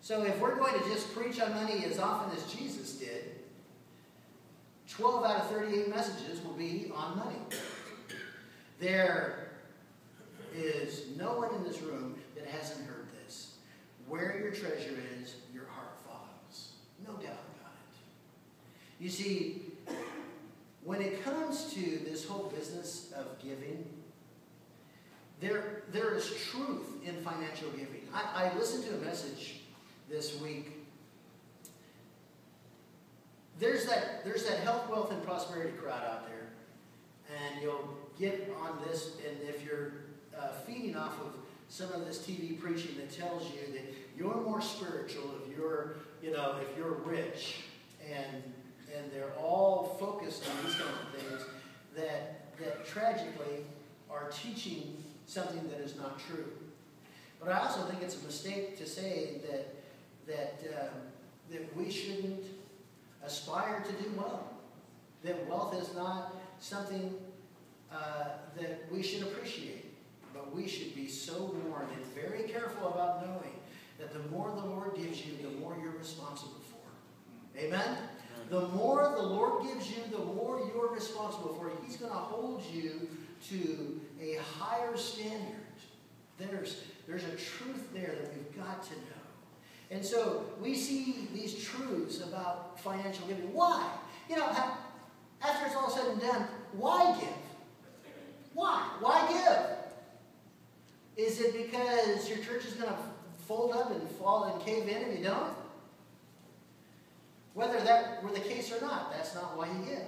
So if we're going to just preach on money as often as Jesus did, 12 out of 38 messages will be on money. There is no one in this room that hasn't heard this. Where your treasure is, your heart follows. No doubt about it. You see, when it comes to this whole business of giving, there is truth in financial giving. I listened to a message this week. There's that health, wealth, and prosperity crowd out there, and you'll get on this, and if you're feeding off of some of this TV preaching that tells you that you're more spiritual if you're rich, and they're all focused on these kinds of things that tragically are teaching something that is not true. But I also think it's a mistake to say that we shouldn't aspire to do well. That wealth is not something that we should appreciate. But we should be so warned and very careful about knowing that the more the Lord gives you, the more you're responsible for. Amen? The more the Lord gives you, the more you're responsible for. He's going to hold you to a higher standard. There's a truth there that we've got to know. And so we see these truths about financial giving. Why? After it's all said and done, why give? Why? Why give? Is it because your church is going to fold up and fall and cave in if you don't? Whether that were the case or not, that's not why you give.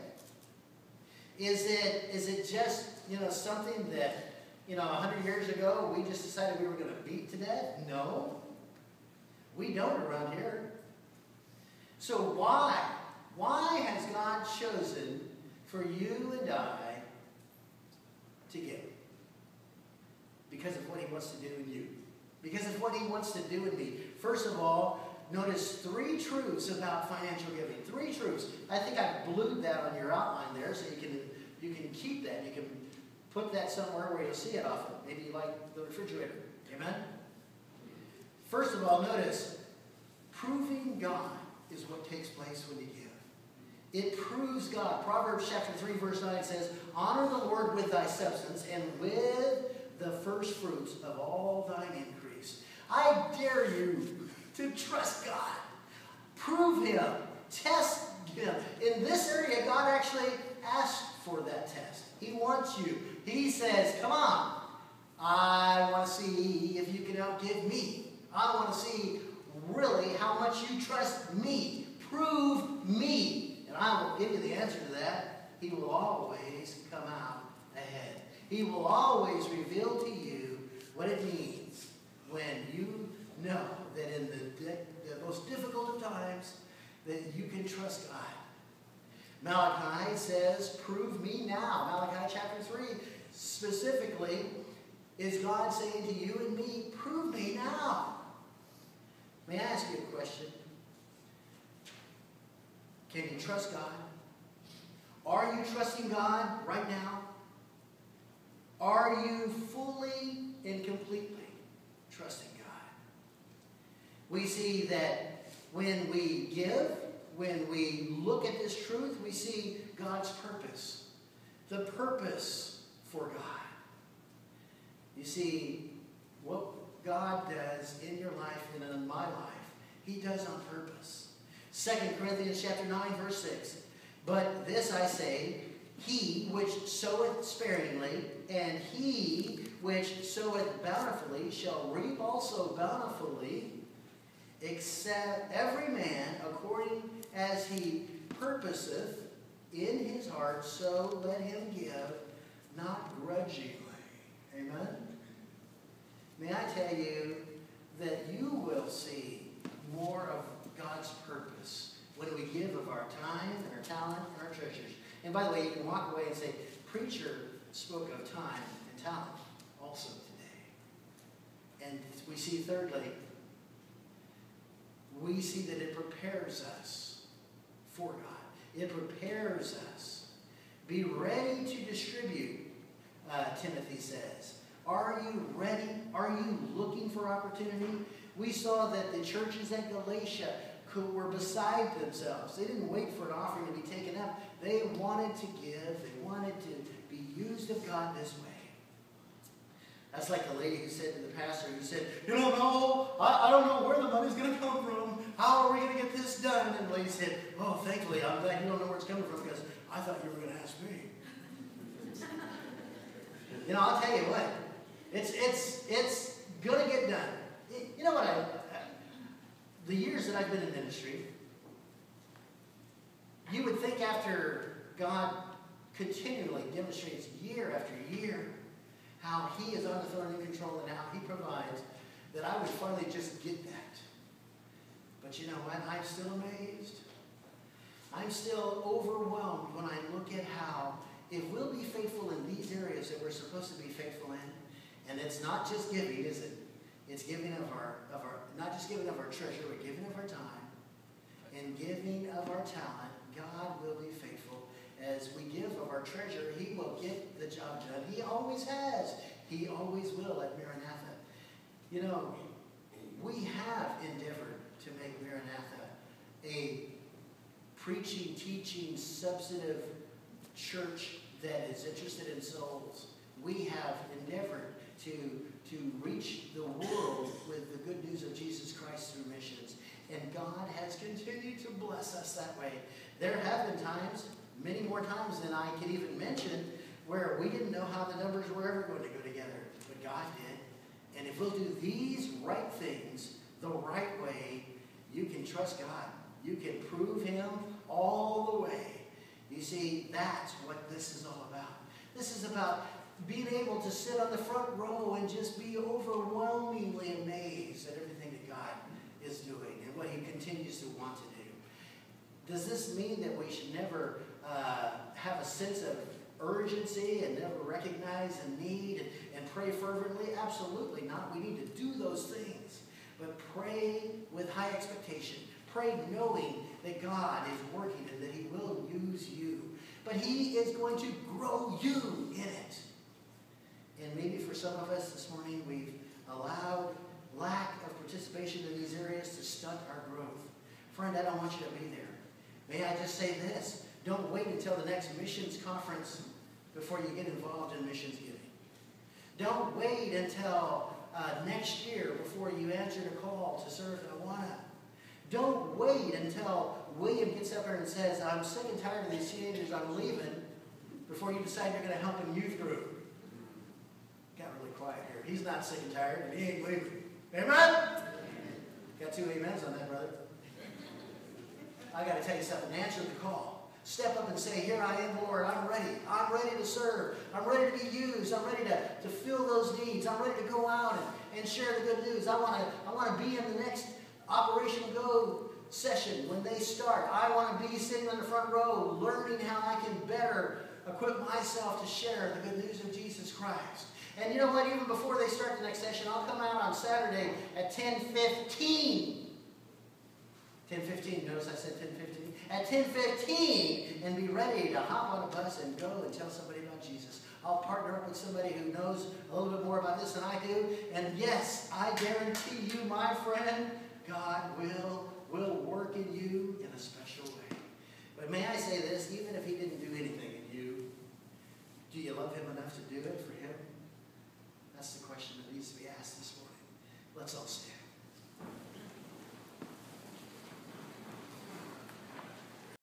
Is it just, something that, 100 years ago we just decided we were going to beat to death? No. We don't around here. So why? Why has God chosen for you and I to give? Because of what he wants to do in you. Because of what he wants to do in me. First of all, notice 3 truths about financial giving. 3 truths. I think I blued that on your outline there, so you can keep that. You can put that somewhere where you'll see it often. Maybe like the refrigerator. Amen? First of all, notice, proving God is what takes place when you give. It proves God. Proverbs chapter 3, verse 9 says, honor the Lord with thy substance and with the first fruits of all thine increase. I dare you to trust God. Prove him. Test him. In this area, God actually asked for that test. He wants you. He says, come on. I want to see if you can outgive me. I want to see really how much you trust me. Prove me. And I will give you the answer to that. He will always come out ahead. He will always reveal to you what it means when you know that in the most difficult of times that you can trust God. Malachi says, prove me now. Malachi chapter 3 specifically is God saying to you and me, prove me now. May I ask you a question? Can you trust God? Are you trusting God right now? Are you fully and completely trusting God? We see that when we give, when we look at this truth, we see God's purpose. The purpose for God. You see, what God does in your life and in my life, he does on purpose. 2 Corinthians chapter 9, verse 6. But this I say, he which soweth sparingly, and he which soweth bountifully shall reap also bountifully, except every man according as he purposeth in his heart, so let him give, not grudgingly. Amen? May I tell you that you will see more of God's purpose when we give of our time and our talent and our treasures. And by the way, you can walk away and say, preacher spoke of time and talent also today. And we see thirdly, we see that it prepares us for God. It prepares us. Be ready to distribute, Timothy says. Are you ready? Are you looking for opportunity? We saw that the churches at Galatia were beside themselves. They didn't wait for an offering to be taken up. They wanted to give. They wanted to be used of God this way. That's like the lady who said to the pastor, who said, "You don't know, I don't know where the money's going to come from. How are we going to get this done?" And the lady said, "Oh, thankfully, I'm glad you don't know where it's coming from, because I thought you were going to ask me." You know, I'll tell you what, it's going to get done. You know what, the years that I've been in ministry, you would think after God continually demonstrates year after year how He is on the throne and control and how He provides, that I would finally just get that. But you know what? I'm still amazed. I'm still overwhelmed when I look at how, if we'll be faithful in these areas that we're supposed to be faithful in, and it's not just giving, is it? It's giving of our not just giving of our treasure, but giving of our time and giving of our talent. God will be faithful. As we give of our treasure, He will get the job done. He always has. He always will at Maranatha. You know, we have endeavored to make Maranatha a preaching, teaching, substantive church that is interested in souls. We have endeavored to reach the world with the good news of Jesus Christ through missions. And God has continued to bless us that way. There have been times, many more times than I can even mention, where we didn't know how the numbers were ever going to go together. But God did. And if we'll do these right things the right way, you can trust God. You can prove Him all the way. You see, that's what this is all about. This is about being able to sit on the front row and just be overwhelmingly amazed at everything that God is doing and what He continues to want to do. Does this mean that we should never have a sense of urgency and never recognize a need and pray fervently? Absolutely not. We need to do those things. But pray with high expectation. Pray knowing that God is working and that He will use you. But He is going to grow you in it. And maybe for some of us this morning, we've allowed lack of participation in these areas to stunt our growth. Friend, I don't want you to be there. May I just say this? Don't wait until the next missions conference before you get involved in missions giving. Don't wait until next year before you answer the call to serve in Awana. Don't wait until William gets up there and says, "I'm sick and tired of these teenagers, I'm leaving," before you decide you're going to help in youth group. Got really quiet here. He's not sick and tired, and he ain't leaving. Amen? Got 2 amens on that, brother. I got to tell you something. Answer the call. Step up and say, "Here I am, Lord. I'm ready. I'm ready to serve. I'm ready to be used. I'm ready to fill those needs. I'm ready to go out and share the good news. I want to be in the next Operation Go session when they start. I want to be sitting in the front row learning how I can better equip myself to share the good news of Jesus Christ." And you know what? Even before they start the next session, I'll come out on Saturday at 10:15. 10:15. Notice I said 10:15. At 10:15, and be ready to hop on a bus and go and tell somebody about Jesus. I'll partner up with somebody who knows a little bit more about this than I do. And yes, I guarantee you, my friend, God will work in you in a special way. But may I say this, even if He didn't do anything in you, do you love Him enough to do it for Him? That's the question that needs to be asked this morning. Let's all stand.